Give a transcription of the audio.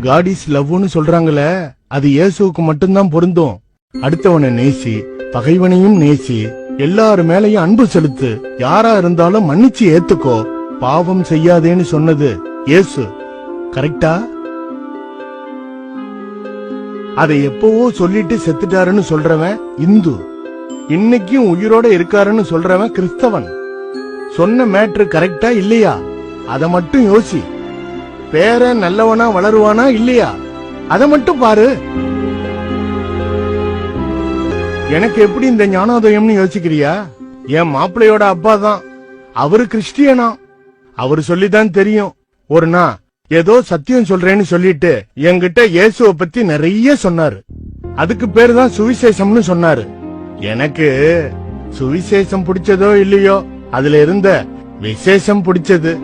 God is லவ்னு சொல்றாங்களே, அது இயேசுவுக்கு மட்டும்தான் பொருந்தும். அடுத்தவனை நேசி, பகைவனையும் நேசி, எல்லாரு மேலையும் அன்பு செலுத்து, யாரா இருந்தாலும் மன்னிச்சு ஏத்துக்கோ, பாவம் செய்யாதேன்னு சொன்னது இயேசு. கரெக்டா? அதை எப்பவோ சொல்லிட்டு செத்துட்டாருன்னு சொல்றவன் இந்து, இன்னைக்கும் உயிரோட இருக்காருன்னு சொல்றவன் கிறிஸ்தவன். சொன்ன மேட்ரு கரெக்டா இல்லையா? அத மட்டும் யோசி. பேர நல்லவனா வளருவானா இல்லையா? அத மட்டும் பாரு. எனக்கு எப்படி இந்த ஞானோதயம்னு யோசிக்கிறியா? என் மாப்பிள்ளையோட அப்பா தான், அவரு கிறிஸ்டியனா. அவரு சொல்லிதான் தெரியும். ஒரு நாள் ஏதோ சத்தியம் சொல்றேன்னு சொல்லிட்டு என்கிட்ட இயேசுவை பத்தி நிறைய சொன்னாரு. அதுக்கு பேரு தான் சுவிசேஷம்னு சொன்னாரு. எனக்கு சுவிசேஷம் பிடிச்சதோ இல்லையோ, அதுல இருந்த விசேஷம் பிடிச்சது.